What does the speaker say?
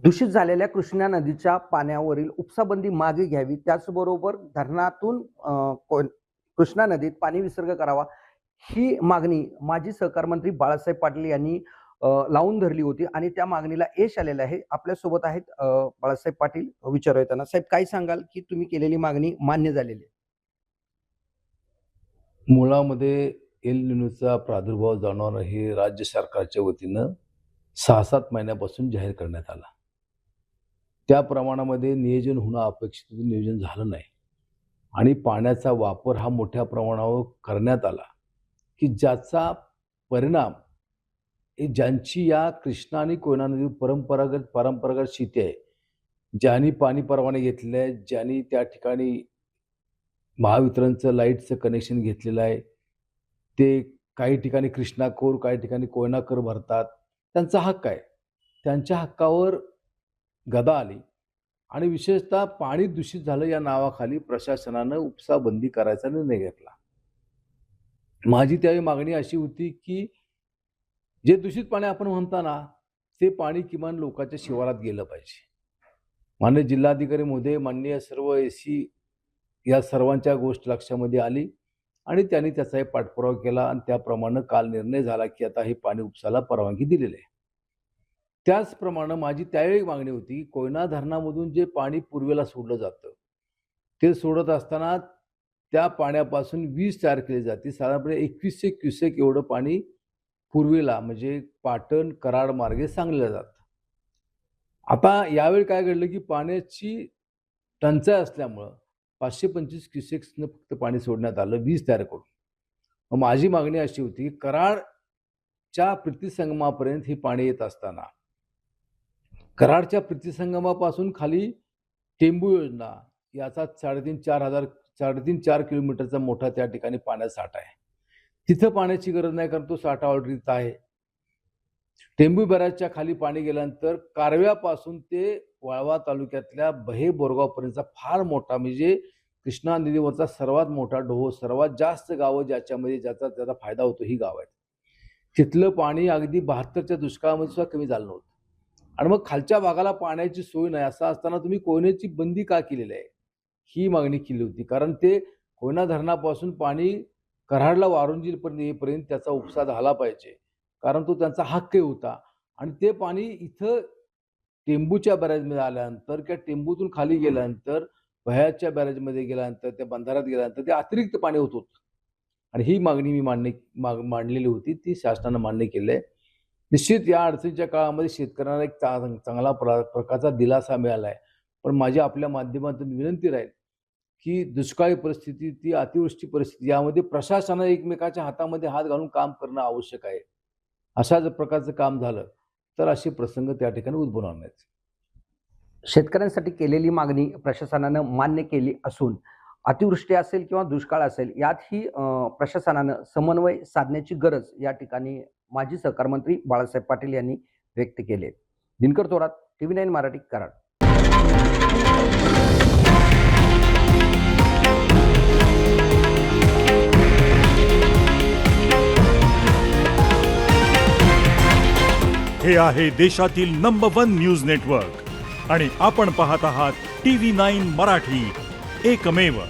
दूषित झालेल्या कृष्णा नदीच्या पाण्यावरील उपसाबंदी मागे घ्यावी, त्याचबरोबर धरणातून कृष्णा नदीत पाणी विसर्ग करावा, ही मागणी माजी सहकार मंत्री बाळासाहेब पाटील यांनी लावून धरली होती आणि त्या मागणीला यश आलेलं आहे. आपल्यासोबत आहेत बाळासाहेब पाटील. विचारूया त्यांना. साहेब, काय सांगाल की तुम्ही केलेली मागणी मान्य झालेली आहे? मुळामध्ये एल निनोचा प्रादुर्भाव जाणवणं हे राज्य सरकारच्या वतीनं 6-7 महिन्यापासून जाहीर करण्यात आला. त्या प्रमाणामध्ये नियोजन होणं अपेक्षित होतं, नियोजन झालं नाही आणि पाण्याचा वापर हा मोठ्या प्रमाणावर करण्यात आला की ज्याचा परिणाम ज्यांची या कृष्णा आणि कोयना नदी परंपरागत शेती आहे, ज्यांनी पाणी परवाने घेतले आहे, ज्यांनी त्या ठिकाणी महावितरणचं लाईटचं कनेक्शन घेतलेलं आहे, ते काही ठिकाणी कृष्णाकोर, काही ठिकाणी कोयनाकोर भरतात. त्यांचा हक्क आहे. त्यांच्या हक्कावर गदा आली आणि विशेषतः पाणी दूषित झालं या नावाखाली प्रशासनानं उपसाबंदी करायचा निर्णय घेतला. माझी त्यावेळी मागणी अशी होती की जे दूषित पाणी आपण म्हणताना ते पाणी किमान लोकांच्या शिवारात गेलं पाहिजे. माननीय जिल्हाधिकारी महोदय, माननीय सर्व एसी या सर्वांच्या गोष्ट लक्षामध्ये आली आणि त्यांनी त्याचा पाठपुरावा केला आणि त्याप्रमाणे काल निर्णय झाला की आता हे पाणी उपसाला परवानगी दिलेली आहे. त्याचप्रमाणे माझी त्यावेळी मागणी होती की कोयना धरणामधून जे पाणी पूर्वेला सोडलं जातं ते सोडत असताना त्या पाण्यापासून वीज तयार केली जाते. साधारणपणे 2100 क्युसेक एवढं पाणी पूर्वेला म्हणजे पाटण कराड मार्गे सांगलं जातं. आता यावेळी काय घडलं की पाण्याची टंचाई असल्यामुळं 525 क्युसेक्सनं फक्त पाणी सोडण्यात आलं वीज तयार करून. मग माझी मागणी अशी होती की कराडच्या प्रीतिसंगमापर्यंत हे पाणी येत असताना कराडच्या प्रीतिसंगमापासून खाली टेंबू योजना याचा 3.5-4 किलोमीटरचा मोठा त्या ठिकाणी पाण्याचा साठा आहे. तिथं पाण्याची गरज नाही कारण तो साठा ऑलरेडी आहे. टेंबू बॅरेजच्या खाली पाणी गेल्यानंतर कारव्यापासून ते वाळवा तालुक्यातल्या बहे बोरगावपर्यंतचा फार मोठा म्हणजे कृष्णा नदीवरचा सर्वात मोठा डोह, सर्वात जास्त गावं ज्याच्यामध्ये ज्याचा फायदा होतो ही गाव आहेत. तिथलं पाणी अगदी 72च्या दुष्काळामध्ये सुद्धा कमी झालं नव्हतं. आणि मग खालच्या भागाला पाण्याची सोय नाही असं असताना तुम्ही कोयनेची बंदी का केलेली आहे ही मागणी केली होती. कारण ते कोयना धरणापासून पाणी कराडला वारुंजीपर्यंत येईपर्यंत त्याचा उपसा झाला पाहिजे, कारण तो त्यांचा हक्कही होता. आणि ते पाणी इथं टेंबूच्या बॅरेजमध्ये आल्यानंतर किंवा टेंबूतून खाली गेल्यानंतर भयाच्या बॅरेजमध्ये गेल्यानंतर त्या बंधाऱ्यात गेल्यानंतर ते अतिरिक्त पाणी होत होतं. आणि ही मागणी मी मांडलेली होती, ती शासनानं मान्य केली आहे. निश्चित या अडचणीच्या काळामध्ये शेतकऱ्यांना एक चांगला प्रकारचा दिलासा मिळाला आहे. पण माझी आपल्या माध्यमातून विनंती राहील की दुष्काळी परिस्थिती, ती अतिवृष्टी परिस्थिती यामध्ये प्रशासनाने एकमेकाच्या हातामध्ये हात घालून काम करणं आवश्यक आहे. अशा जर प्रकारचं काम झालं तर असे प्रसंग त्या ठिकाणी उद्भवणार नाहीत. शेतकऱ्यांसाठी केलेली मागणी प्रशासनानं मान्य केली असून अतिवृष्टी असेल किंवा दुष्काळ असेल यातही प्रशासनानं समन्वय साधण्याची गरज या ठिकाणी माजी सहकार मंत्री बाळासाहेब पाटील यांनी व्यक्त केली आहे. दिनकर थोरात, TV9 मराठी, कराड. हे आहे देशातील नंबर 1 न्यूज नेटवर्क आणि आपण पाहत आहात TV9 मराठी, एकमेव.